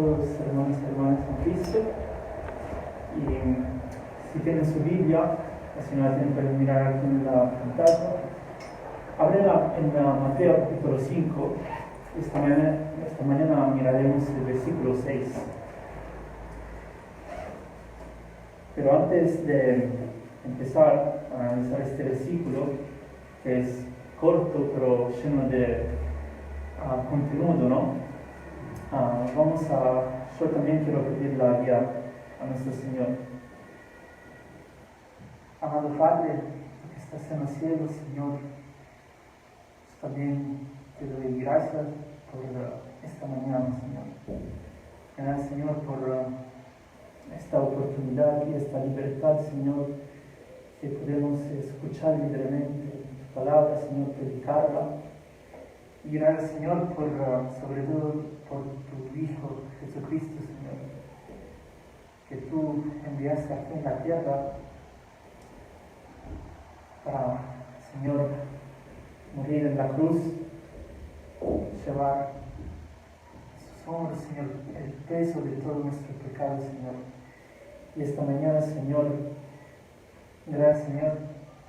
todos, hermanos y hermanas en Cristo. Y si tienen su Biblia, si no la tienen, pueden mirar aquí en la pantalla. Ábrenla en Mateo capítulo 5. Esta mañana miraremos el versículo 6. Pero antes de empezar a analizar este versículo, que es corto pero lleno de contenido, ¿no? Yo también quiero pedir la guía a nuestro Señor. Amado Padre, que estás en los cielos, Señor, también te doy gracias por esta mañana, Señor. Gracias, Señor, por esta oportunidad y esta libertad, Señor, que podemos escuchar libremente tu palabra, Señor, predicarla. Y gracias, Señor, sobre todo por tu Hijo Jesucristo, Señor, que tú enviaste aquí en la tierra para, Señor, morir en la cruz, llevar a sus hombros, Señor, el peso de todo nuestro pecado, Señor. Y esta mañana, Señor, gracias, Señor,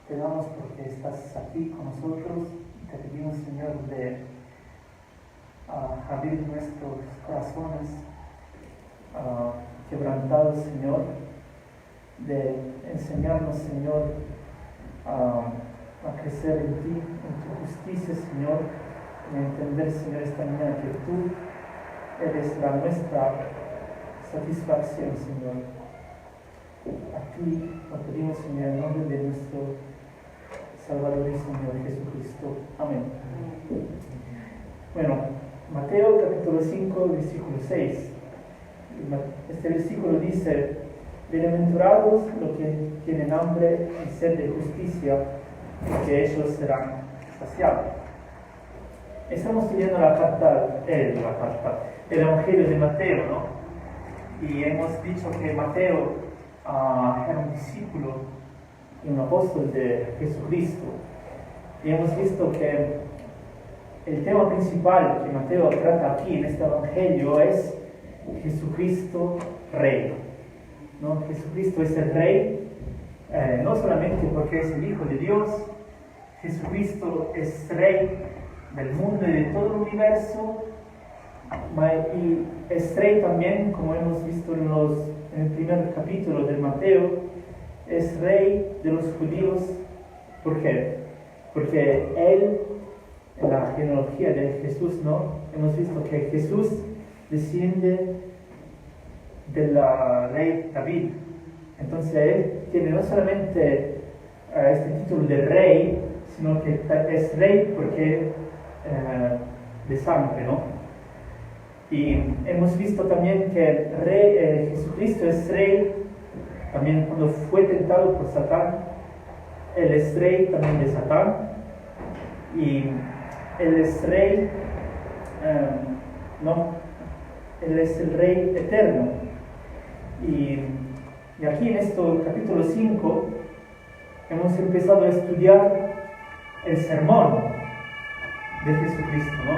te damos porque estás aquí con nosotros. Te pedimos, Señor, de abrir nuestros corazones quebrantados, Señor, de enseñarnos, Señor, a crecer en ti, en tu justicia, Señor, y entender, Señor, esta mañana que tú eres nuestra satisfacción, Señor. A ti lo pedimos, Señor, en nombre de nuestro Salvador y Señor Jesucristo. Amén. Bueno, Mateo capítulo 5, versículo 6. Este versículo dice: bienaventurados los que tienen hambre y sed de justicia, que ellos serán saciados. Estamos leyendo el Evangelio de Mateo, ¿no? Y hemos dicho que Mateo era un discípulo y un apóstol de Jesucristo. Y hemos visto que el tema principal que Mateo trata aquí en este Evangelio es Jesucristo Rey, ¿no? Jesucristo es el Rey, no solamente porque es el Hijo de Dios. Jesucristo es Rey del mundo y de todo el universo, y es Rey también, como hemos visto en el primer capítulo de Mateo, es Rey de los judíos. ¿Por qué? Porque Él, en la genealogía de Jesús, ¿no? Hemos visto que Jesús desciende del rey David. Entonces Él tiene no solamente este título de Rey, sino que es Rey porque de sangre, ¿no? Y hemos visto también que Jesucristo es Rey también cuando fue tentado por Satán. Él es Rey también de Satán, y Él es Rey, Él es el Rey eterno. Y aquí en este capítulo 5 hemos empezado a estudiar el sermón de Jesucristo, ¿no?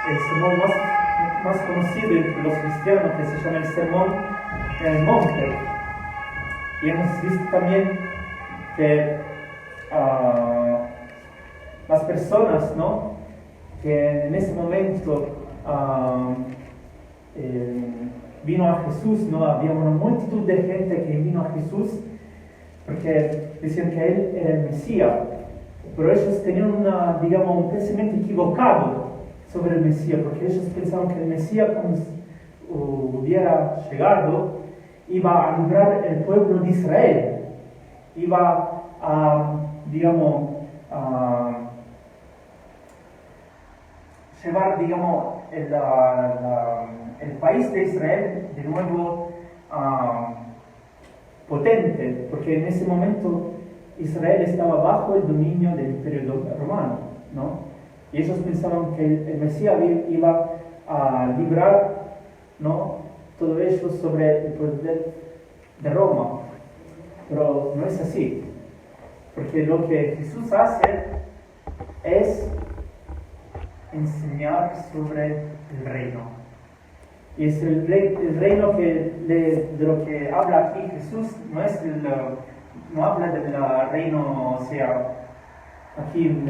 El sermón más conocido entre los cristianos, que se llama el Sermón en el Monte. Y hemos visto también que las personas, ¿no?, que en ese momento vino a Jesús, ¿no? Había una multitud de gente que vino a Jesús porque decían que Él era el Mesías, pero ellos tenían un pensamiento equivocado sobre el Mesías, porque ellos pensaban que el Mesías, cuando hubiera llegado, iba a librar el pueblo de Israel, iba a llevar, el país de Israel de nuevo potente, porque en ese momento Israel estaba bajo el dominio del Imperio Romano, ¿no? Y ellos pensaban que el Mesías iba a librar, ¿no?, todo eso sobre el poder de Roma. Pero no es así, porque lo que Jesús hace es enseñar sobre el reino. Y es el reino de lo que habla aquí Jesús, no habla del reino, o sea, aquí en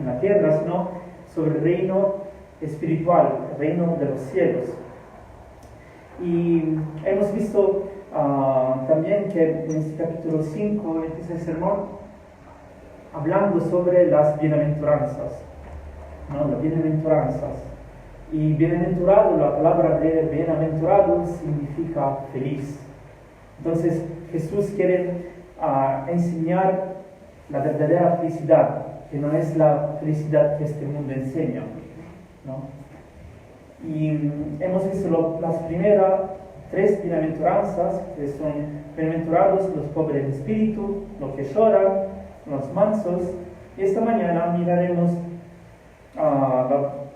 la tierra, sino sobre el reino espiritual, el reino de los cielos. Y hemos visto también que en este capítulo 5 empieza el sermón hablando sobre las bienaventuranzas, ¿no? Las bienaventuranzas. Y bienaventurado, la palabra de bienaventurado significa feliz. Entonces Jesús quiere enseñar la verdadera felicidad, que no es la felicidad que este mundo enseña, ¿no? Y hemos visto las primeras 3 bienaventuranzas, que son bienaventurados los pobres de espíritu, los que lloran, los mansos. Y esta mañana miraremos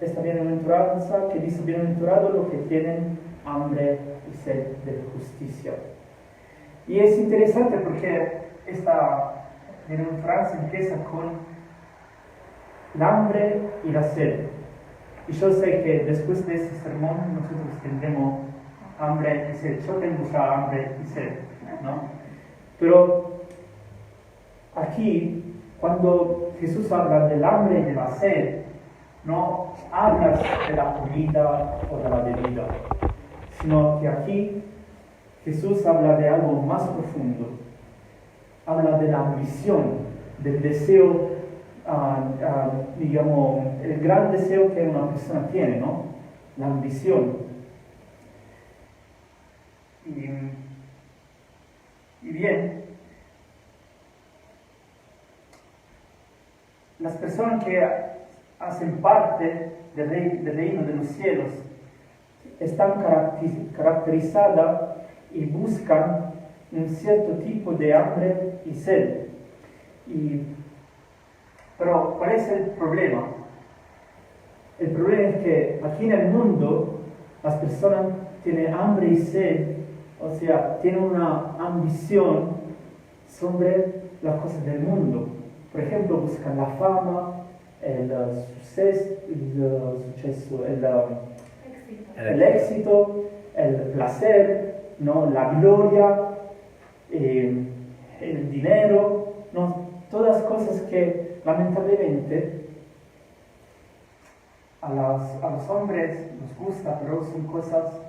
esta bienaventuranza que dice: bienaventurados los que tienen hambre y sed de justicia. Y es interesante porque esta bienaventuranza empieza con el hambre y la sed. Y yo sé que después de este sermón nosotros tendremos hambre y sed. Yo tengo ya hambre y sed, ¿no? Pero aquí, cuando Jesús habla del hambre y de la sed, no habla de la comida o de la bebida, sino que aquí Jesús habla de algo más profundo. Habla de la ambición, del deseo, digamos, el gran deseo que una persona tiene, ¿no? La ambición. Y bien, las personas que hacen parte del reino de los cielos están caracterizadas y buscan un cierto tipo de hambre y sed. Pero ¿cuál es el problema? El problema es que aquí en el mundo las personas tienen hambre y sed, o sea, tienen una ambición sobre las cosas del mundo. Por ejemplo, buscan la fama, el éxito, el placer, ¿no? La gloria, el dinero, ¿no? Todas cosas que lamentablemente a los hombres nos gusta, pero son cosas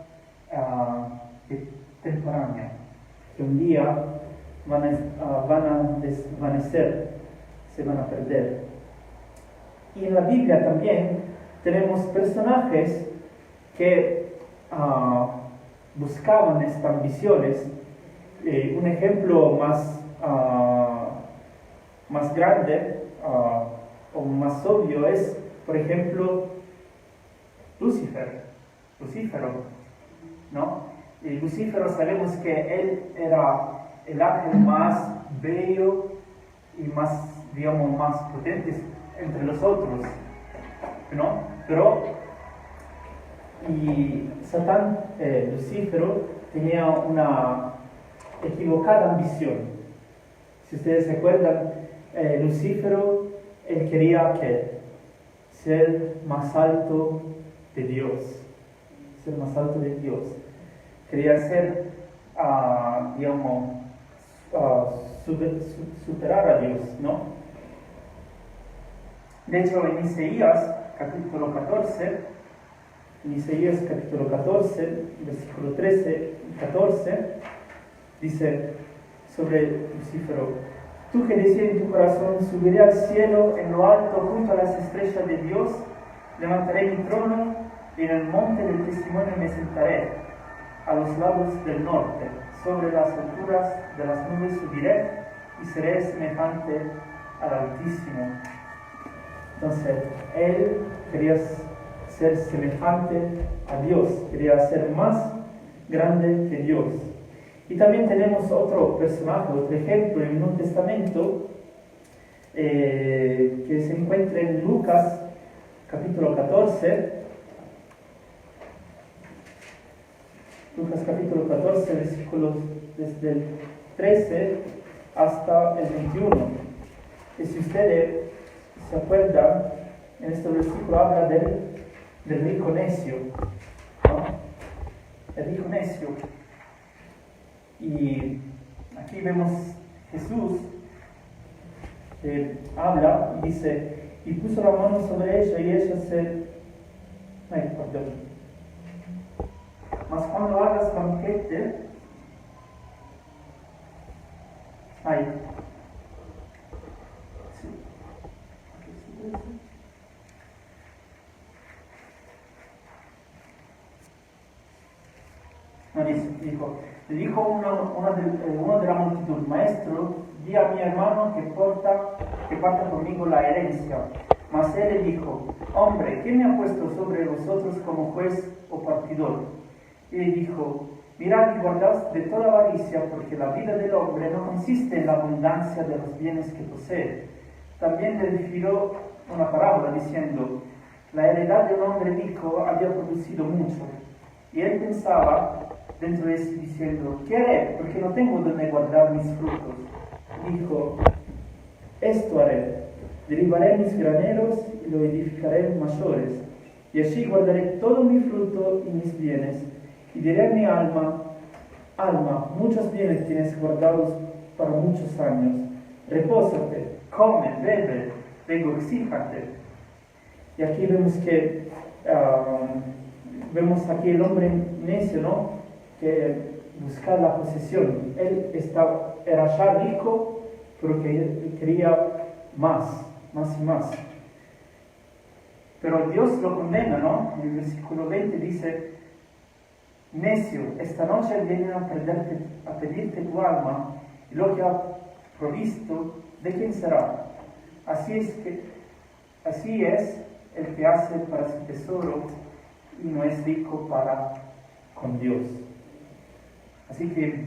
temporáneas, que un día van a desvanecer, se van a perder. Y en la Biblia también tenemos personajes que buscaban estas ambiciones. Un ejemplo más grande o más obvio es, por ejemplo, Lucífero, ¿no? Y Lucífero sabemos que él era el ángel más bello y más, digamos, más potente entre los otros, ¿no? Pero Satán, Lucífero, tenía una equivocada ambición. Si ustedes se acuerdan, Lucífero, él quería ser más alto de Dios, quería ser, digamos, superar a Dios, ¿no? De hecho, en Isaías capítulo 14, versículo 13 y 14, dice sobre Lucífero: tú que decías en tu corazón, subiré al cielo en lo alto junto a las estrellas de Dios, levantaré mi trono y en el monte del testimonio me sentaré, a los lados del norte, sobre las alturas de las nubes subiré y seré semejante al Altísimo. Entonces, él quería ser semejante a Dios, quería ser más grande que Dios. Y también tenemos otro personaje, otro ejemplo en el Nuevo Testamento, que se encuentra en Lucas capítulo 14. Lucas capítulo 14, versículos desde el 13 hasta el 21. Y si ustedes se acuerdan, en este versículo habla del del rico necio, ¿no? El rico necio. Y aquí vemos Jesús que habla y dice, y puso la mano sobre ella y ella se... Ay, perdón. Mas cuando hagas banquete, ay, sí. No, le dijo uno de la multitud, maestro, di a mi hermano que parta conmigo la herencia. Mas él le dijo, hombre, ¿quién me ha puesto sobre vosotros como juez o partidor? Y le dijo, mirad y guardaos de toda avaricia, porque la vida del hombre no consiste en la abundancia de los bienes que posee. También le refirió una parábola diciendo, la heredad de un hombre rico había producido mucho. Y él pensaba dentro de sí diciendo, ¿qué haré? Porque no tengo donde guardar mis frutos. Dijo, esto haré, derribaré mis graneros y lo edificaré mayores, y allí guardaré todo mi fruto y mis bienes, y diré a mi alma, alma, muchos bienes tienes guardados para muchos años, repósate, come, bebe, regocíjate. Y aquí vemos aquí el hombre necio, ¿no? Que buscaba la posesión. Él era ya rico, pero que quería más y más. Pero Dios lo condena, ¿no? En el versículo 20 dice, necio, esta noche vienen a pedirte tu alma, y lo que ha provisto, ¿de quién será? Así es el que hace para su tesoro y no es rico para con Dios. Así que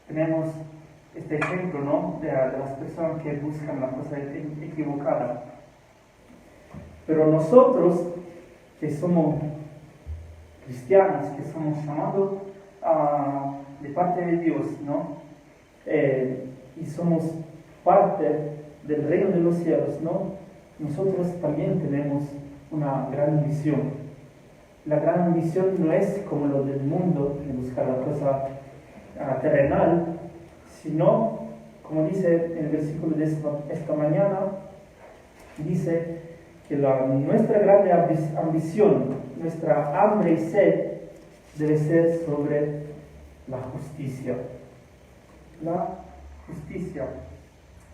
tenemos este ejemplo, ¿no? de las personas que buscan la cosa equivocada. Pero nosotros, que somos cristianos, que somos llamados de parte de Dios, ¿no? Y somos parte del reino de los cielos, ¿no? Nosotros también tenemos una gran misión. La gran misión no es como lo del mundo, de buscar la cosa terrenal, sino, como dice en el versículo de esta mañana, dice que nuestra grande ambición, nuestra hambre y sed debe ser sobre la justicia.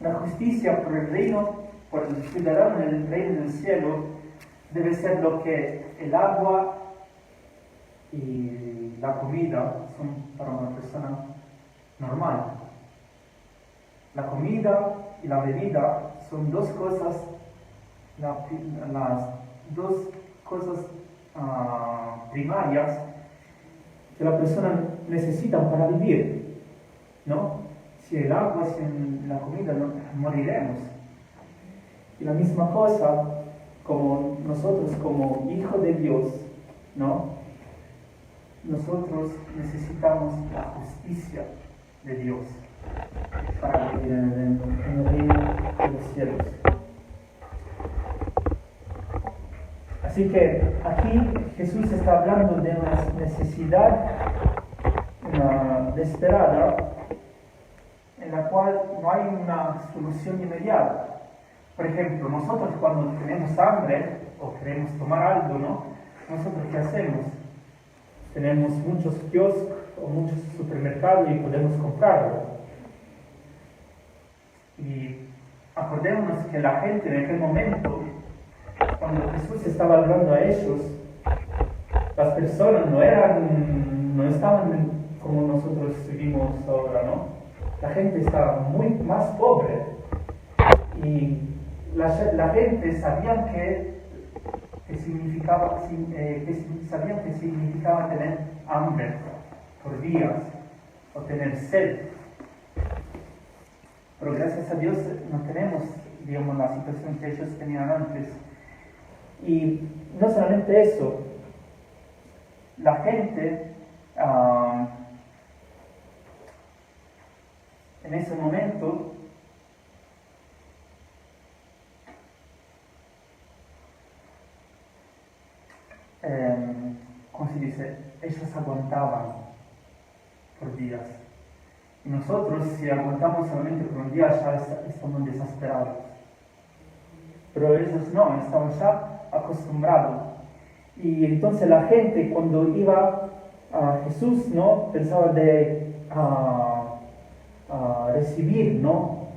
La justicia por el reino, por el ciudadano del reino del cielo, debe ser lo que el agua y la comida son para una persona normal. La comida y la bebida son dos cosas, las dos cosas primarias que la persona necesita para vivir, ¿no? Si el agua, sin la comida, no, moriremos. Y la misma cosa, como nosotros, como hijos de Dios, ¿no? Nosotros necesitamos la justicia de Dios para vivir en el reino de los cielos. Así que aquí Jesús está hablando de una necesidad desesperada en la cual no hay una solución inmediata. Por ejemplo, nosotros cuando tenemos hambre o queremos tomar algo, ¿no? ¿Nosotros qué hacemos? Tenemos muchos kioscos o muchos supermercados y podemos comprarlo. Y acordémonos que la gente en aquel momento, cuando Jesús estaba hablando a ellos, las personas no estaban como nosotros vivimos ahora, ¿no? La gente estaba muy más pobre y la gente sabía que significaba tener hambre por días o tener sed. Pero gracias a Dios no tenemos, digamos, la situación que ellos tenían antes. Y no solamente eso, la gente en ese momento ¿cómo se dice? Ellos aguantaban por días. Y nosotros, si aguantamos solamente por un día, ya estamos desesperados. Pero ellos no, estaban ya acostumbrados. Y entonces la gente, cuando iba a Jesús, ¿no? Pensaba de recibir, ¿no?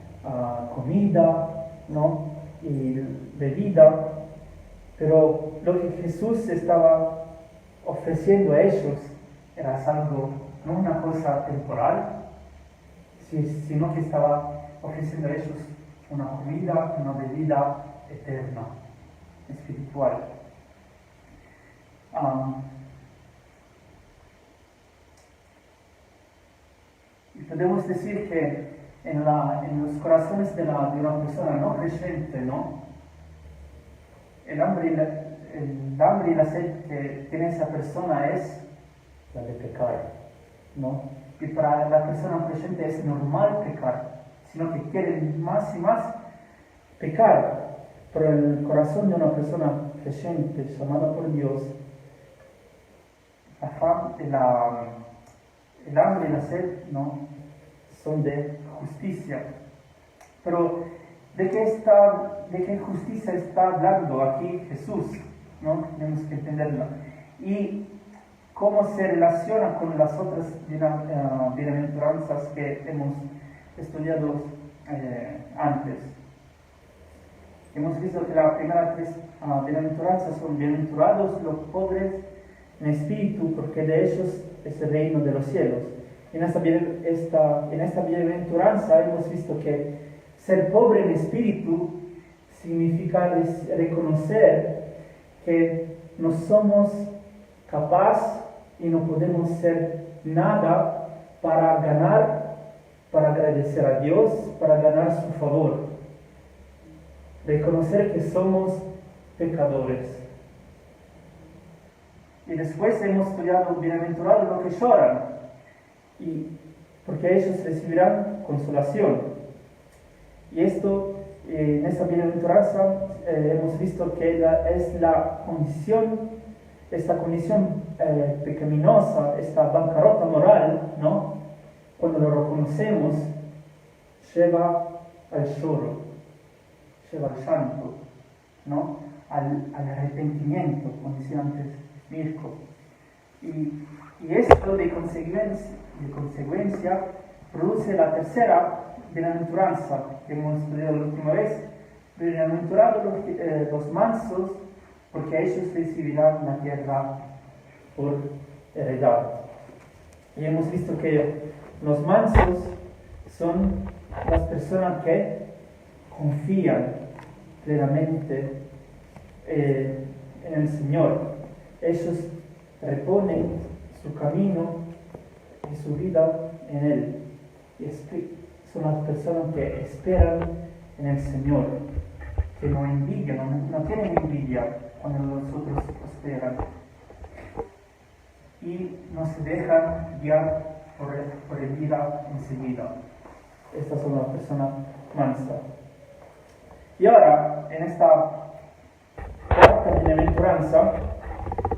Comida, ¿no? Y bebida. Pero lo que Jesús estaba ofreciendo a ellos era algo, no una cosa temporal, sino que estaba ofreciendo a ellos una comida, una bebida eterna, espiritual. Y podemos decir que en los corazones de una persona no creyente, ¿no? El hambre y la sed que tiene esa persona es la de pecar, ¿no? Y para la persona creyente es normal pecar, sino que quiere más y más pecar. Pero en el corazón de una persona creyente, llamada por Dios, el hambre y la sed, ¿no? Son de justicia. Pero ¿de qué justicia está hablando aquí Jesús? ¿No? Tenemos que entenderlo. Y cómo se relaciona con las otras bienaventuranzas que hemos estudiado antes. Hemos visto que las primeras tres bienaventuranzas son: bienaventurados los pobres en espíritu, porque de ellos es el reino de los cielos. En esta bienaventuranza hemos visto que ser pobre en espíritu significa reconocer que no somos capaces y no podemos hacer nada para ganar, para agradecer a Dios, para ganar su favor. Reconocer que somos pecadores. Y después hemos estudiado bienaventurados los que lloran, porque ellos recibirán consolación. Y esto, en esta bienaventuranza, hemos visto que es la condición, esta condición pecaminosa, esta bancarrota moral, ¿no? Cuando lo reconocemos, lleva al lloro, lleva al llanto, ¿no? Al arrepentimiento, como decía antes Mirko. Y esto de consecuencia produce la tercera bienaventuranza que hemos estudiado la última vez: bienaventurados los mansos, porque ellos recibirán la tierra por heredad. Y hemos visto que los mansos son las personas que confían plenamente en el Señor. Ellos reponen su camino y su vida en Él. Y son las personas que esperan en el Señor, que no envidian, no tienen envidia cuando los otros esperan. Y no se dejan guiar por el vida enseguida. Estas son las personas mansas. Y ahora, en esta cuarta bienaventuranza,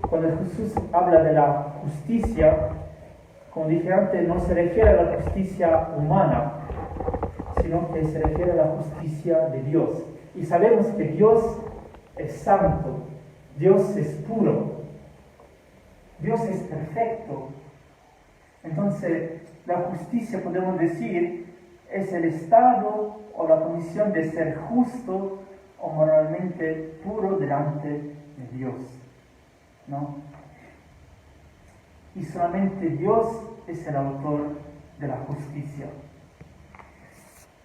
cuando Jesús habla de la justicia, como dije antes, no se refiere a la justicia humana, sino que se refiere a la justicia de Dios. Y sabemos que Dios es santo, Dios es puro, Dios es perfecto. Entonces, la justicia, podemos decir, es el estado o la condición de ser justo o moralmente puro delante de Dios, ¿no? Y solamente Dios es el autor de la justicia.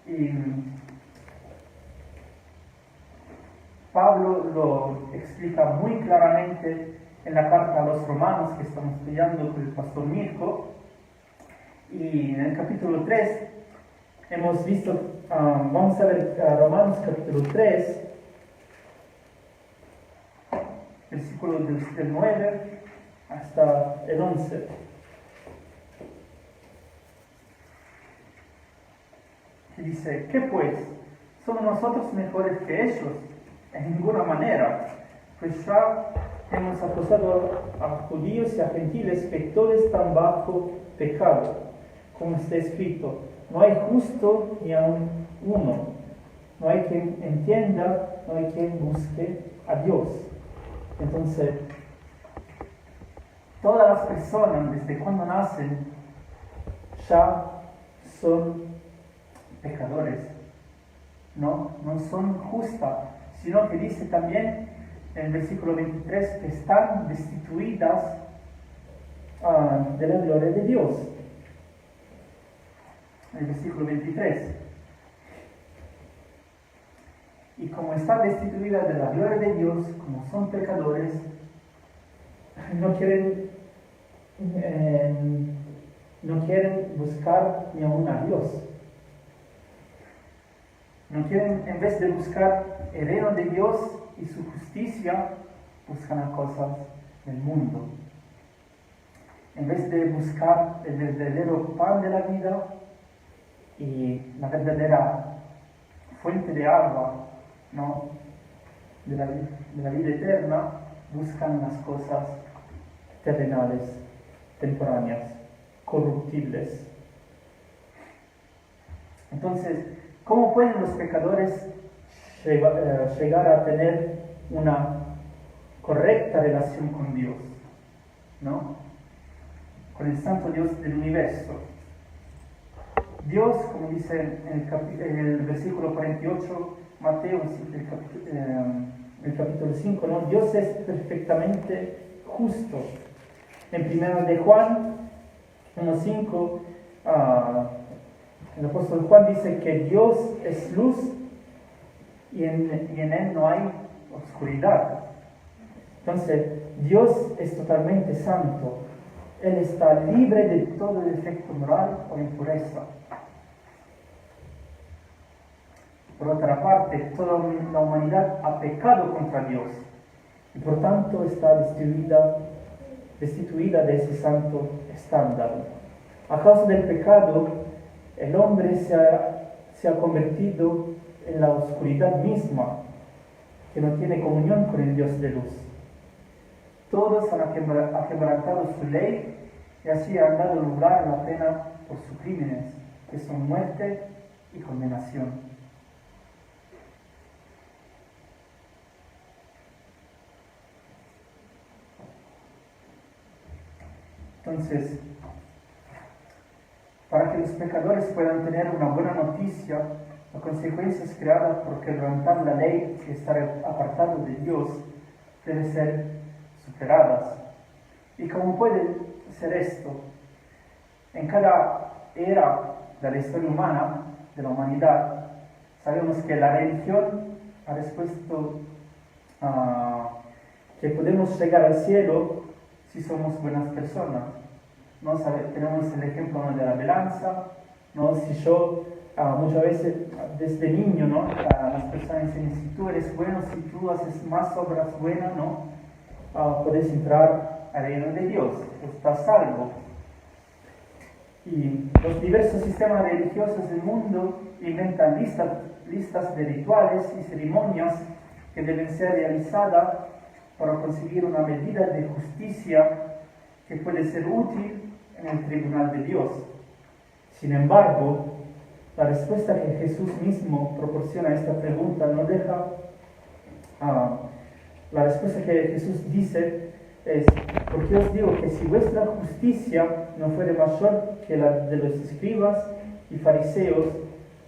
Y Pablo lo explica muy claramente en la carta a los romanos que estamos estudiando con el pastor Mirko. Y en el capítulo 3 hemos visto, vamos a ver Romanos capítulo 3, versículo del 9 hasta el 11. Que dice: ¿qué pues? ¿Somos nosotros mejores que ellos? En ninguna manera, pues ya hemos acusado a judíos y a gentiles que todos están bajo pecado, como está escrito, no hay justo ni aun uno, no hay quien entienda, no hay quien busque a Dios. Entonces, todas las personas, desde cuando nacen, ya son pecadores, no son justas, sino que dice también en el versículo 23 que están destituidas de la gloria de Dios. El versículo 23. Y como están destituidas de la gloria de Dios, como son pecadores, no quieren buscar ni aún a Dios. No quieren, en vez de buscar el reino de Dios y su justicia, buscan las cosas del mundo. En vez de buscar el verdadero pan de la vida y la verdadera fuente de agua, ¿no?, de la vida eterna, buscan las cosas terrenales, temporáneas, corruptibles. Entonces, ¿cómo pueden los pecadores llegar a tener una correcta relación con Dios, ¿no?, con el santo Dios del universo? Dios, como dice en el versículo 48, Mateo, el capítulo 5, ¿no?, Dios es perfectamente justo. En 1 de Juan 1:5, el apóstol Juan dice que Dios es luz y en él no hay oscuridad. Entonces, Dios es totalmente santo. Él está libre de todo defecto moral o impureza. Por otra parte, toda la humanidad ha pecado contra Dios y por tanto está destituida de ese santo estándar. A causa del pecado, el hombre se ha convertido en la oscuridad misma, que no tiene comunión con el Dios de luz. Todos han quebrantado su ley y así han dado lugar a la pena por sus crímenes, que son muerte y condenación. Entonces, para que los pecadores puedan tener una buena noticia, las consecuencias creadas por quebrantar la ley y estar apartado de Dios deben ser superadas. ¿Y cómo puede ser esto? En cada era de la historia humana, de la humanidad, sabemos que la religión ha respuesto que podemos llegar al cielo si somos buenas personas. ¿No? Tenemos el ejemplo, ¿no?, de la balanza, ¿no? Si yo muchas veces desde niño, ¿no?, las personas dicen, si tú eres bueno, si tú haces más obras buenas, ¿no?, puedes entrar al reino de Dios, estás salvo. Y los diversos sistemas religiosos del mundo inventan listas de rituales y ceremonias que deben ser realizadas para conseguir una medida de justicia que puede ser útil en el tribunal de Dios. Sin embargo, la respuesta que Jesús mismo proporciona a esta pregunta no deja... la respuesta que Jesús dice es: porque os digo que si vuestra justicia no fuere mayor que la de los escribas y fariseos,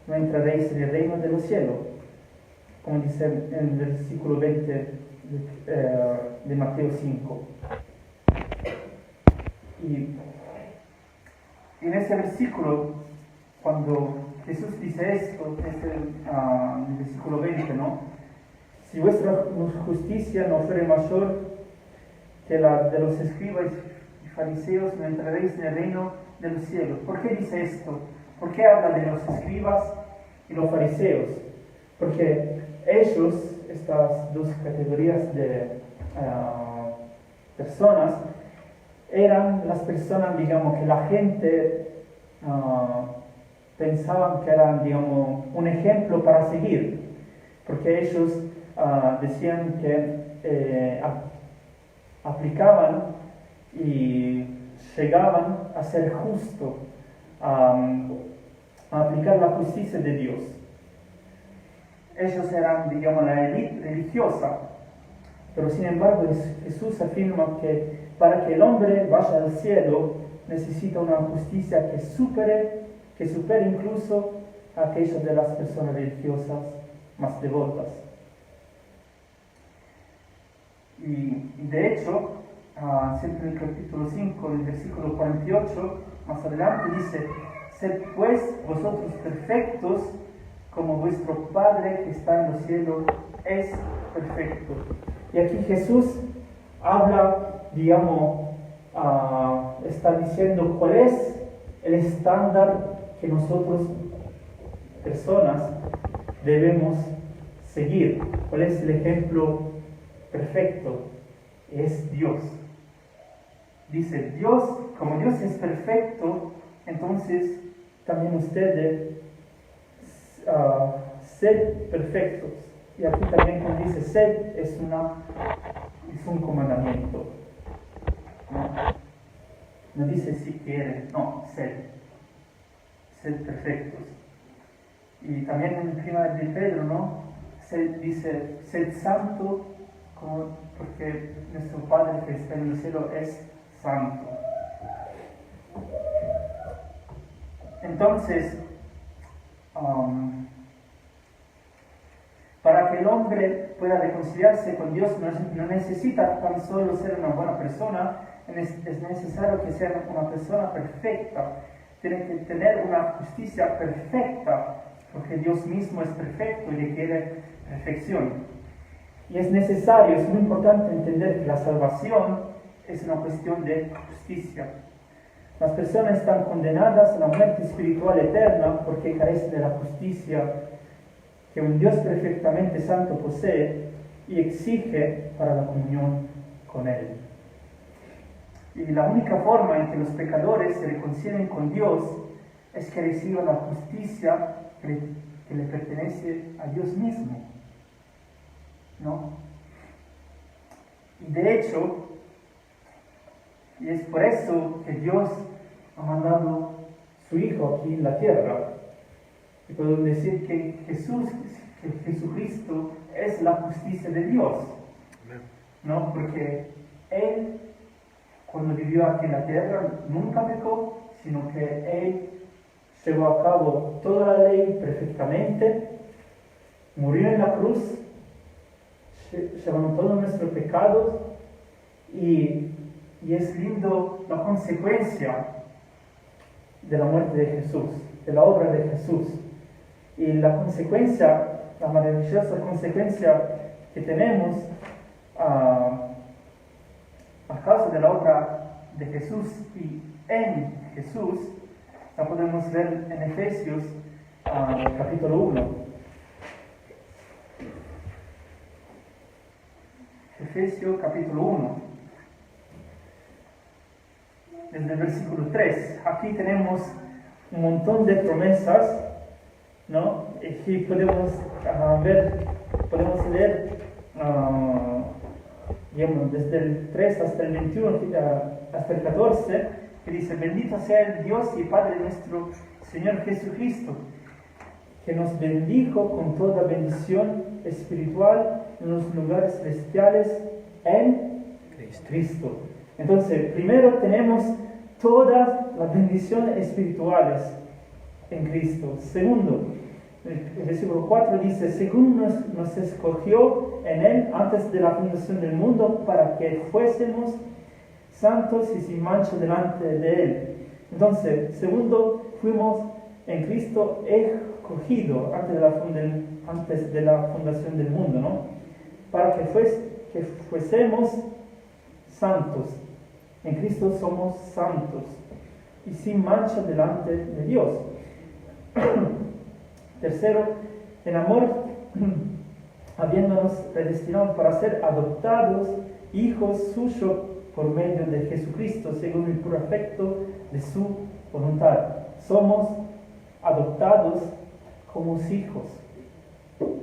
no entraréis en el reino de los cielos. Como dice en el versículo 20 de Mateo 5. Y en ese versículo, cuando Jesús dice esto, en el versículo 20, ¿no?, si vuestra justicia no fuere mayor que la de los escribas y fariseos, no entraréis en el reino de los cielos. ¿Por qué dice esto? ¿Por qué habla de los escribas y los fariseos? Porque ellos, estas dos categorías de personas, eran las personas, digamos, que la gente pensaban que eran, digamos, un ejemplo para seguir, porque ellos decían que aplicaban y llegaban a ser justo, a aplicar la justicia de Dios. Ellos eran, digamos, la élite religiosa, pero sin embargo Jesús afirma que para que el hombre vaya al cielo necesita una justicia que supere incluso a aquella de las personas religiosas más devotas. Y de hecho, siempre en el capítulo 5, el versículo 48, más adelante dice: sed pues vosotros perfectos, como vuestro Padre que está en los cielos es perfecto. Y aquí Jesús habla, digamos, está diciendo cuál es el estándar que nosotros, personas, debemos seguir. ¿Cuál es el ejemplo perfecto? Es Dios. Dice Dios, como Dios es perfecto, entonces también ustedes sed perfectos. Y aquí también cuando dice sed es un comandamiento. No dice si quieren, no, sed perfectos. Y también en 1 de Pedro, ¿no? Dice sed santo, porque nuestro Padre que está en el cielo es santo. Entonces, para que el hombre pueda reconciliarse con Dios no necesita tan solo ser una buena persona, es necesario que sea una persona perfecta. Tiene que tener una justicia perfecta, porque Dios mismo es perfecto y requiere perfección. Y es necesario, es muy importante entender que la salvación es una cuestión de justicia. Las personas están condenadas a la muerte espiritual eterna porque carecen de la justicia que un Dios perfectamente santo posee y exige para la comunión con Él. Y la única forma en que los pecadores se reconcilien con Dios es que reciban la justicia que le pertenece a Dios mismo, ¿no? Y de hecho, y es por eso que Dios ha mandado su Hijo aquí en la tierra. Y podemos decir que Jesucristo es la justicia de Dios, ¿no? Porque Él, cuando vivió aquí en la tierra, nunca pecó, sino que Él llevó a cabo toda la ley perfectamente, murió en la cruz, llevando todos nuestros pecados, y es lindo la consecuencia de la muerte de Jesús, de la obra de Jesús. Y la consecuencia, la maravillosa consecuencia que tenemos a causa de la obra de Jesús y en Jesús, la podemos ver en Efesios capítulo 1. Efesios capítulo 1. Desde el versículo 3. Aquí tenemos un montón de promesas, ¿no? Y podemos leer, digamos, desde el 3 hasta el 21, hasta el 14, que dice: bendito sea el Dios y Padre nuestro Señor Jesucristo, que nos bendijo con toda bendición espiritual en los lugares celestiales en Cristo. Entonces, primero tenemos todas las bendiciones espirituales en Cristo. Segundo, el versículo 4 dice: según nos escogió en Él antes de la fundación del mundo para que fuésemos santos y sin mancha delante de Él. Entonces, segundo, fuimos en Cristo escogidos antes de la fundación del mundo, ¿no? Para que fuésemos santos. En Cristo somos santos y sin mancha delante de Dios. Tercero, en amor, habiéndonos predestinado para ser adoptados hijos suyos por medio de Jesucristo, según el puro afecto de su voluntad. Somos adoptados como hijos.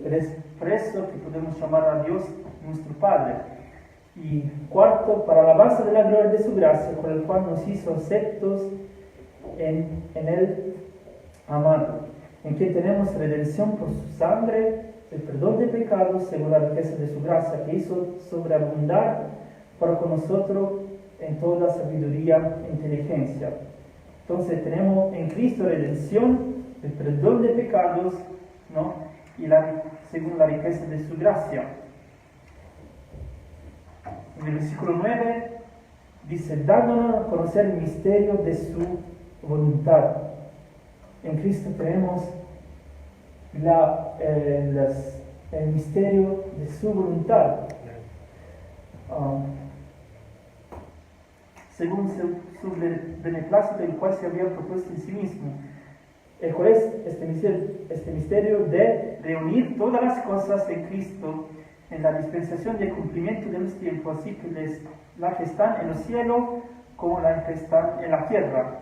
Es por eso que podemos llamar a Dios nuestro Padre. Y cuarto, para alabanza de la gloria de su gracia, con el cual nos hizo aceptos en el amado, en que tenemos redención por su sangre, el perdón de pecados según la riqueza de su gracia, que hizo sobreabundar para con nosotros en toda sabiduría e inteligencia. Entonces tenemos en Cristo redención, el perdón de pecados, ¿no? Y según la riqueza de su gracia. En el versículo 9 dice, dándonos a conocer el misterio de su voluntad. En Cristo tenemos el misterio de su voluntad. Según su beneplácito, el cual se había propuesto en sí mismo. ¿Cuál es este misterio de reunir todas las cosas en Cristo, en la dispensación del cumplimiento de los tiempos, así que las que están en el cielo como las que están en la tierra?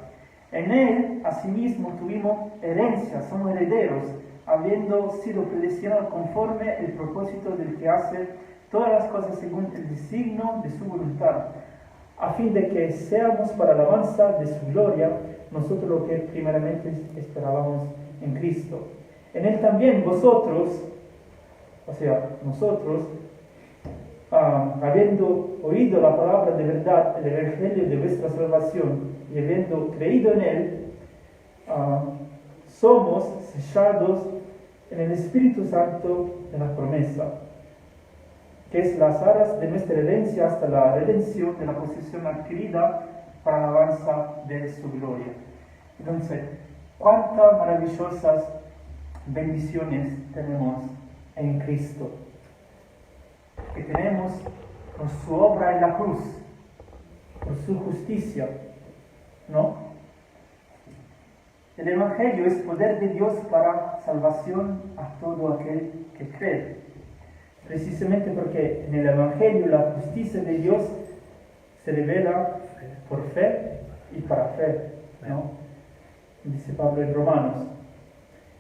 En él, asimismo, tuvimos herencia, somos herederos, habiendo sido predestinados conforme el propósito del que hace todas las cosas según el designio de su voluntad, a fin de que seamos para alabanza de su gloria, nosotros lo que primeramente esperábamos en Cristo. En él también vosotros, o sea, nosotros, habiendo oído la palabra de verdad, el evangelio de vuestra salvación, y habiendo creído en él, somos sellados en el Espíritu Santo de la promesa, que es las aras de nuestra herencia hasta la redención de la posesión adquirida para la alabanza de su gloria. Entonces, cuántas maravillosas bendiciones tenemos en Cristo, que tenemos por su obra en la cruz, por su justicia, ¿no? El Evangelio es poder de Dios para salvación a todo aquel que cree. Precisamente porque en el Evangelio la justicia de Dios se revela por fe y para fe, ¿no? Dice Pablo en Romanos.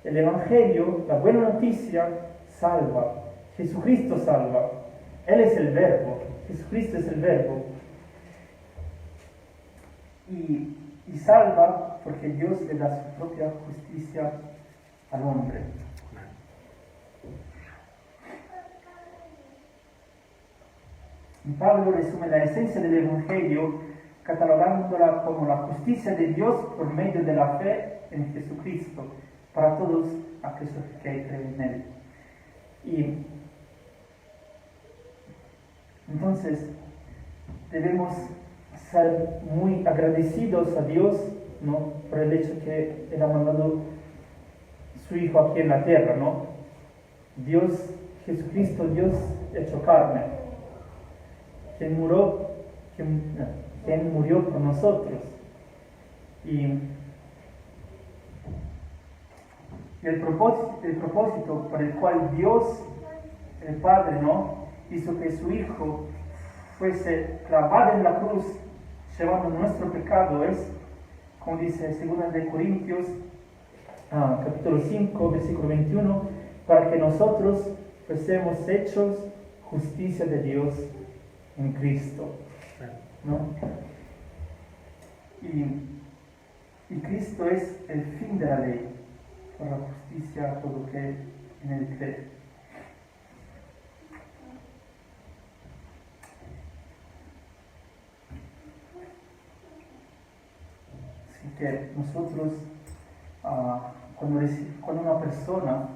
El Evangelio, la buena noticia, salva. Jesucristo salva. Él es el Verbo. Jesucristo es el Verbo. Y salva porque Dios le da su propia justicia al hombre. Y Pablo resume la esencia del Evangelio catalogándola como la justicia de Dios por medio de la fe en Jesucristo para todos aquellos que creen en Él. Y entonces debemos ser muy agradecidos a Dios, ¿no? Por el hecho que Él ha mandado su Hijo aquí en la tierra, ¿no? Dios, Jesucristo, Dios hecho carne, quien murió por nosotros. Y el propósito por el cual Dios, el Padre, ¿no? hizo que su Hijo fuese clavado en la cruz, llevando nuestro pecado, es, como dice 2 de Corintios, capítulo 5, versículo 21, para que nosotros fuésemos hechos justicia de Dios en Cristo, ¿no? Y Cristo es el fin de la ley, por la justicia a todo que en él cree. Así que nosotros, cuando una persona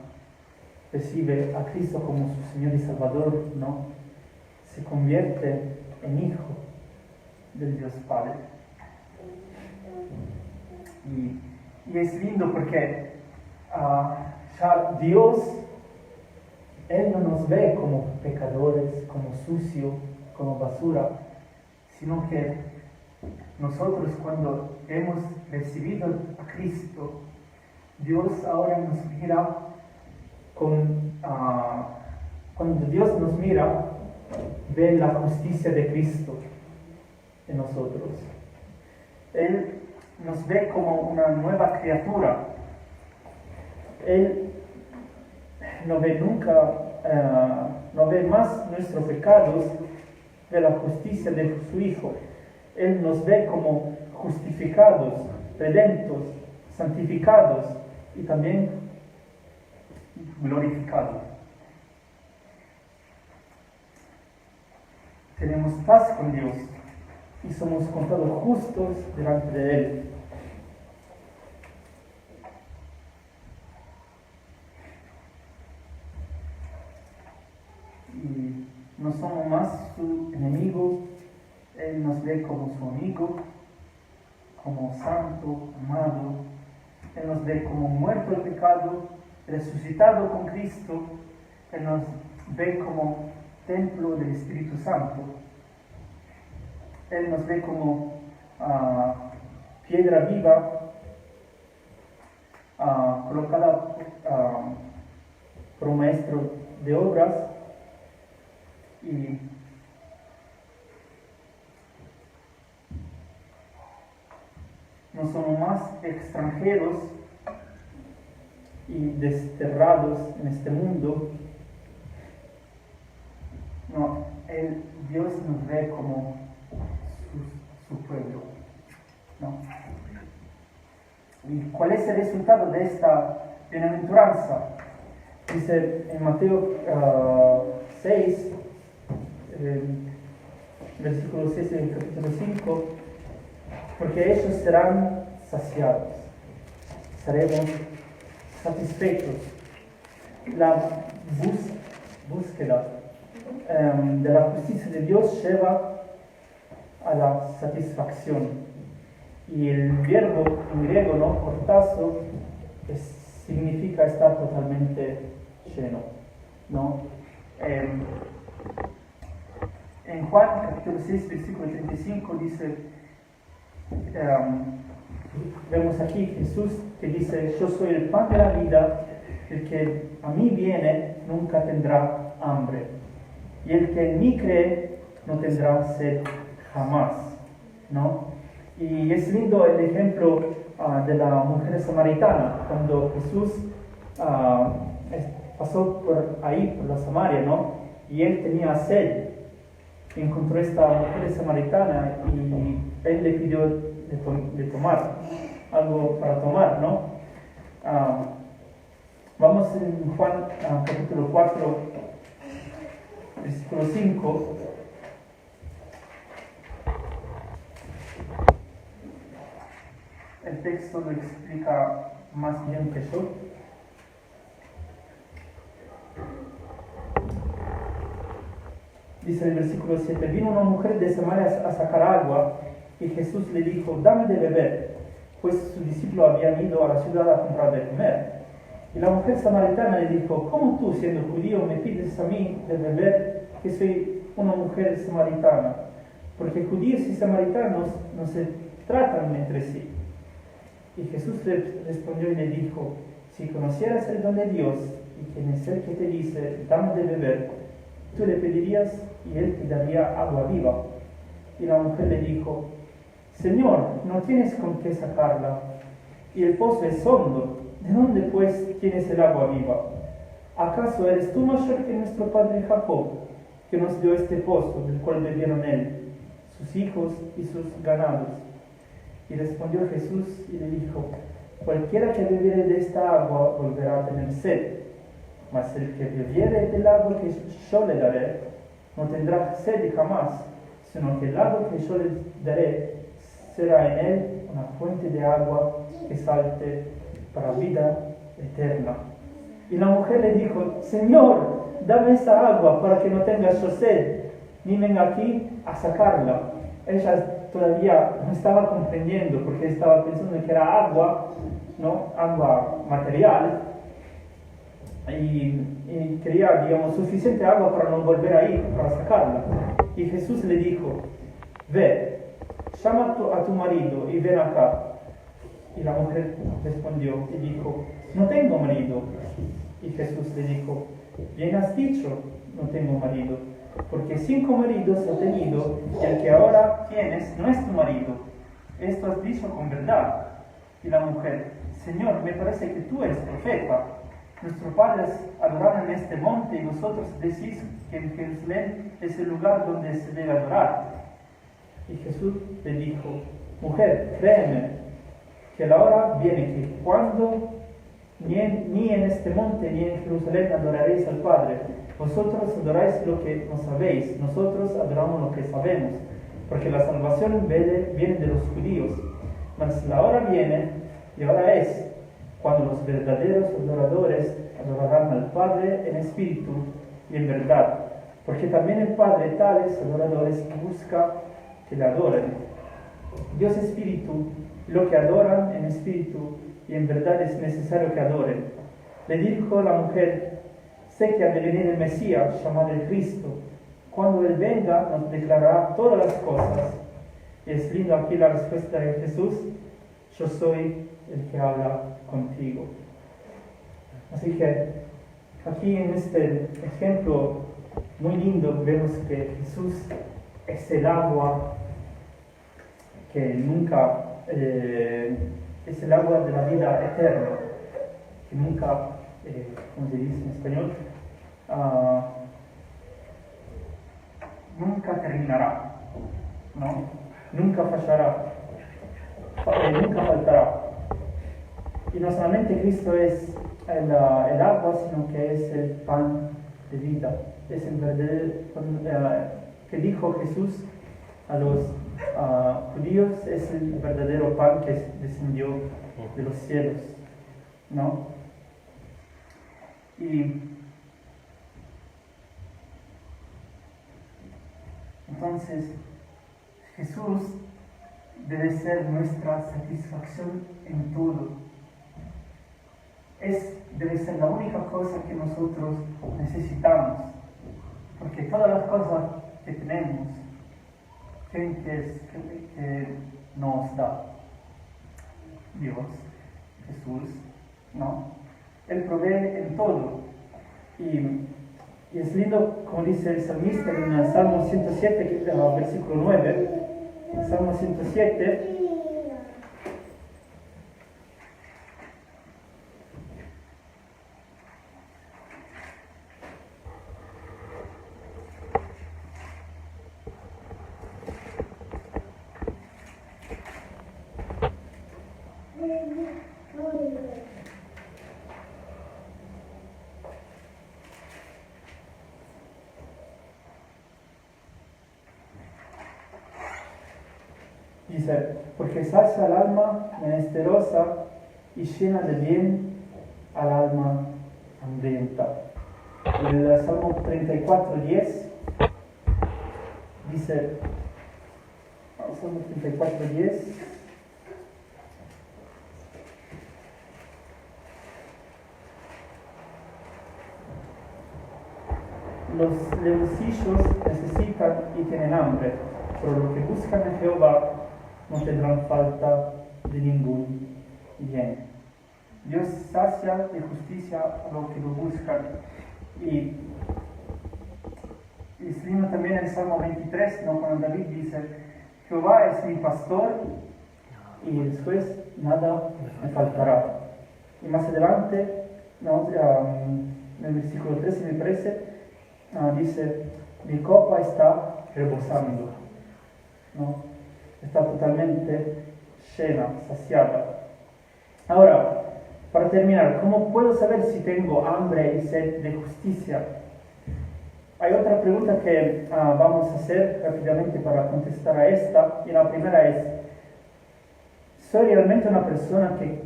recibe a Cristo como su Señor y Salvador, ¿no? se convierte en hijo del Dios Padre. Y es lindo porque ya Dios, Él no nos ve como pecadores, como sucio, como basura, sino que nosotros cuando hemos recibido a Cristo, Dios ahora nos mira cuando Dios nos mira, ve la justicia de Cristo en nosotros. Él nos ve como una nueva criatura. Él no ve nunca, no ve más nuestros pecados, de la justicia de su Hijo. Él nos ve como justificados, redentos, santificados y también glorificados. Tenemos paz con Dios y somos contados justos delante de Él. Y no somos más su enemigo, Él nos ve como su amigo, como santo, amado. Él nos ve como muerto al pecado, resucitado con Cristo. Él nos ve como templo del Espíritu Santo. Él nos ve como piedra viva, colocada por un maestro de obras, y no somos más extranjeros y desterrados en este mundo. No, Dios nos ve como su pueblo, ¿no? ¿Y cuál es el resultado de esta bienaventuranza? Dice en Mateo 6, versículo 6 del capítulo 5, porque ellos serán saciados, seremos satisfechos. La búsqueda de la justicia de Dios lleva a la satisfacción. Y el verbo en griego, ¿no?, ortazo, significa estar totalmente lleno, ¿no? En Juan capítulo 6, versículo 35 dice, vemos aquí Jesús que dice: yo soy el pan de la vida, el que a mí viene nunca tendrá hambre, y el que en mí cree no tendrá sed jamás, ¿no? Y es lindo el ejemplo de la mujer samaritana, cuando Jesús pasó por ahí, por la Samaria, ¿no? Y él tenía sed, encontró esta mujer samaritana y él le pidió de tomar, algo para tomar, ¿no? Vamos en Juan capítulo 4, versículo 5. El texto lo explica más bien que yo. Dice el versículo 7: vino una mujer de Samaria a sacar agua, y Jesús le dijo: dame de beber, pues sus discípulos habían ido a la ciudad a comprar de comer. Y la mujer samaritana le dijo: ¿cómo tú, siendo judío, me pides a mí de beber, que soy una mujer samaritana? Porque judíos y samaritanos no se tratan entre sí. Y Jesús le respondió y le dijo: si conocieras el don de Dios y quién es el que te dice dame de beber, tú le pedirías y él te daría agua viva. Y la mujer le dijo: Señor, no tienes con qué sacarla, y el pozo es hondo. ¿De dónde pues tienes el agua viva? ¿Acaso eres tú mayor que nuestro padre Jacob, que nos dio este pozo, del cual bebieron él, sus hijos y sus ganados? Y respondió Jesús y le dijo: cualquiera que bebiere de esta agua volverá a tener sed, mas el que bebiere del agua que yo le daré no tendrá sed jamás, sino que el agua que yo le daré será en él una fuente de agua que salte para vida eterna. Y la mujer le dijo: Señor, dame esa agua para que no tenga yo sed, ni venga aquí a sacarla. Ella todavía no estaba comprendiendo, porque estaba pensando que era agua, ¿no?, agua material, y quería, digamos, suficiente agua para no volver ahí, para sacarla. Y Jesús le dijo: ve, llama a tu marido y ven acá. Y la mujer respondió y dijo: no tengo marido. Y Jesús le dijo: bien has dicho, no tengo marido, porque 5 maridos has tenido, y el que ahora tienes no es tu marido. Esto has dicho con verdad. Y la mujer: Señor, me parece que tú eres profeta. nuestros padres adoraron en este monte y vosotros decís que en Jerusalén es el lugar donde se debe adorar. Y Jesús le dijo, mujer, créeme, que la hora viene que cuando ni en este monte ni en Jerusalén adoraréis al Padre. Vosotros adoráis lo que no sabéis, nosotros adoramos lo que sabemos, porque la salvación viene de los judíos. Mas la hora viene, y ahora es, cuando los verdaderos adoradores adorarán al Padre en espíritu y en verdad, porque también el Padre tales adoradores busca que le adoren. Dios es espíritu, y lo que adoran en espíritu y en verdad es necesario que adoren. Le dijo la mujer, sé que ha de venir el Mesías, llamado el Cristo. Cuando Él venga, nos declarará todas las cosas. Y es lindo aquí la respuesta de Jesús, yo soy el que habla contigo. Así que aquí en este ejemplo muy lindo vemos que Jesús es el agua que nunca, es el agua de la vida eterna, que nunca, ¿cómo se dice en español? Nunca terminará, ¿no? Nunca fallará, nunca faltará. Y no solamente Cristo es el agua, sino que es el pan de vida. Es el verdadero, que dijo Jesús a los judíos, es el verdadero pan que descendió de los cielos, ¿no? Y entonces Jesús debe ser nuestra satisfacción en todo. Debe ser la única cosa que nosotros necesitamos, porque todas las cosas que tenemos, que nos da Dios, Jesús, ¿no? Él provee en todo. Y es lindo, como dice el salmista en el Salmo 107, versículo 9, Salmo 107, dice, porque sacia al alma menesterosa y llena de bien al alma hambrienta. En el Salmo 34:10 dice, Salmo 34:10, los leoncillos necesitan y tienen hambre, pero los que buscan a Jehová no tendrán falta de ningún bien. Dios sacia de justicia a los que lo buscan. Y es lindo también el Salmo 23, ¿no? Cuando David dice, Jehová es mi pastor y después nada me faltará. Y más adelante, ¿no? En el versículo 13 me parece, dice, mi copa está rebosando, ¿no? Está totalmente llena, saciada. Ahora, para terminar, ¿cómo puedo saber si tengo hambre y sed de justicia? Hay otra pregunta que vamos a hacer rápidamente para contestar a esta. Y la primera es, ¿soy realmente una persona que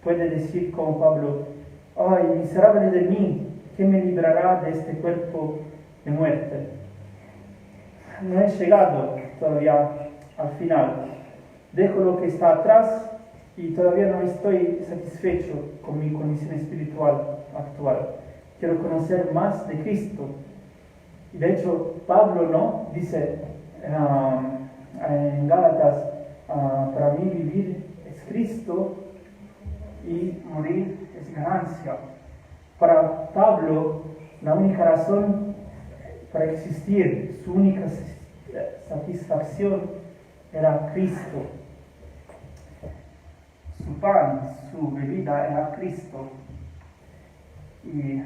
puede decir como Pablo, ay, miserable de mí, ¿quién me librará de este cuerpo de muerte? No he llegado todavía al final. Dejo lo que está atrás y todavía no estoy satisfecho con mi condición espiritual actual. Quiero conocer más de Cristo. Y de hecho, Pablo, ¿no? Dice en Gálatas, para mí vivir es Cristo y morir es ganancia. Para Pablo, la única razón para existir, su única satisfacción era Cristo. Su pan, su bebida era Cristo. Y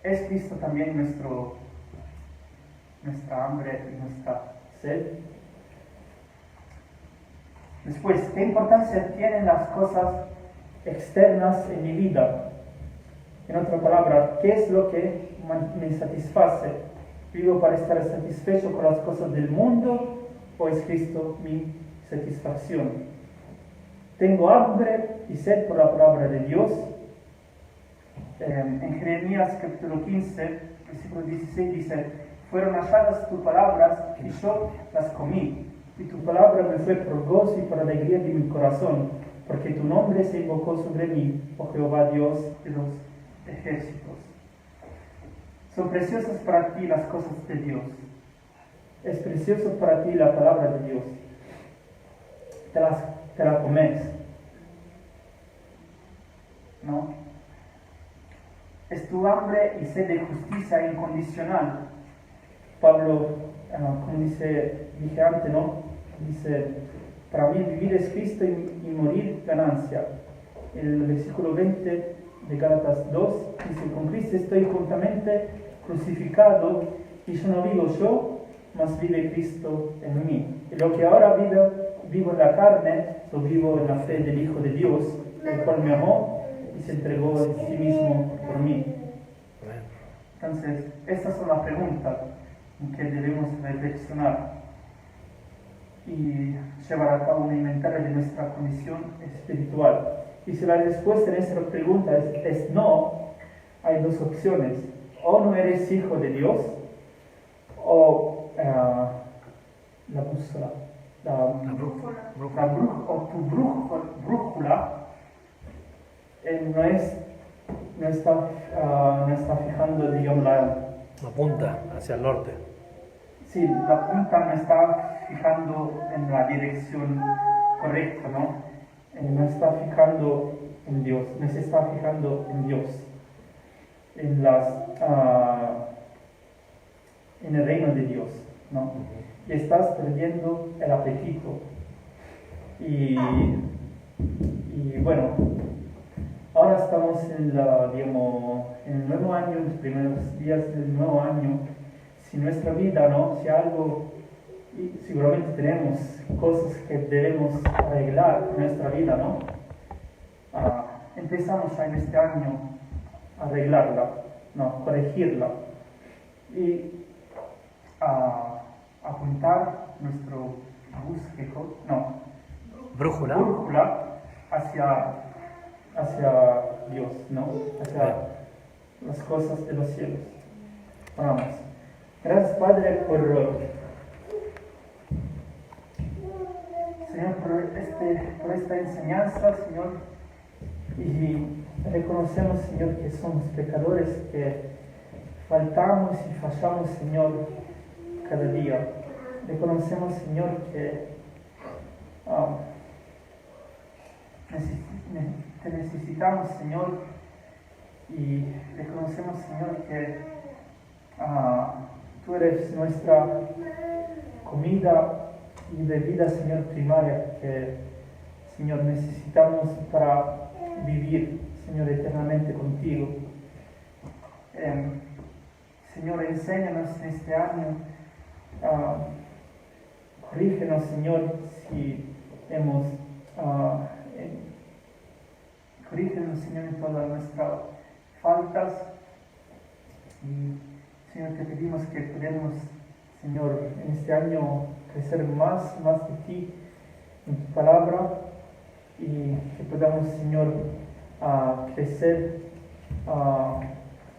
es Cristo también nuestra hambre y nuestra sed. Después, ¿qué importancia tienen las cosas externas en mi vida? En otra palabra, ¿qué es lo que me satisface? ¿Vivo para estar satisfecho con las cosas del mundo o es Cristo mi satisfacción? ¿Tengo hambre y sed por la palabra de Dios? En Jeremías capítulo 15, versículo 16 dice: fueron halladas tus palabras y yo las comí, y tu palabra me fue por gozo y por alegría de mi corazón, porque tu nombre se invocó sobre mí, oh Jehová Dios de los ejércitos. Son preciosas para ti las cosas de Dios. Es precioso para ti la palabra de Dios. Te la comes, ¿no? Es tu hambre y sed de justicia incondicional. Pablo, como dije antes, ¿no? Dice: para mí vivir es Cristo y morir ganancia. El versículo 20 de Gálatas 2 dice: con Cristo estoy juntamente crucificado, y yo no vivo yo, mas vive Cristo en mí. Y lo que ahora vivo en la carne, lo vivo en la fe del Hijo de Dios, el cual me amó y se entregó a sí mismo por mí. Entonces, estas son las preguntas en que debemos reflexionar y llevar a cabo un inventario de nuestra condición espiritual. Y si la respuesta a esta pregunta es no, hay dos opciones: o no eres hijo de Dios, o la bússola, o tu brújula no está fijando, digamos, la punta hacia el norte. Sí, la punta no está fijando en la dirección correcta, ¿no? No está fijando en Dios, no se está fijando en Dios, en el reino de Dios, ¿no? Y estás perdiendo el apetito. Y bueno, ahora estamos en el nuevo año, en los primeros días del nuevo año. Si nuestra vida, ¿no? Si algo, y seguramente tenemos cosas que debemos arreglar en nuestra vida, ¿no? Empezamos ya en este año a arreglarla, ¿no? Corregirla y apuntar nuestro brújula hacia Dios, ¿no? Hacia las cosas de los cielos. Vamos. Gracias, Padre, Señor, por esta enseñanza, Señor, y reconocemos, Señor, que somos pecadores, que faltamos y fallamos, Señor, cada día. Reconocemos, Señor, que te necesitamos, Señor, y reconocemos, Señor, que tú eres nuestra comida y bebida, Señor, primaria, que, Señor, necesitamos para vivir, Señor, eternamente contigo. Señor, enséñanos en este año, corrígenos, Señor, si hemos, corrígenos, Señor, en todas nuestras faltas. Y, Señor, te pedimos que podamos, Señor, en este año crecer más de ti en tu palabra, y que podamos, Señor, crecer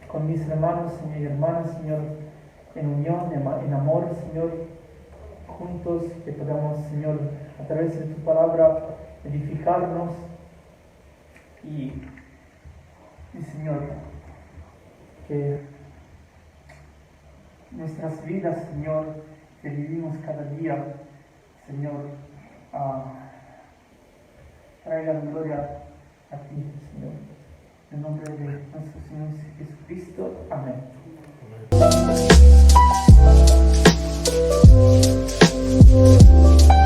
con mis hermanos y hermanas, Señor, en unión, en amor, Señor, juntos, que podamos, Señor, a través de tu palabra edificarnos y Señor, que nuestras vidas, Señor, que vivimos cada día, Señor, traigan gloria a ti, Señor. En nombre de nuestro Señor Jesucristo. Amén.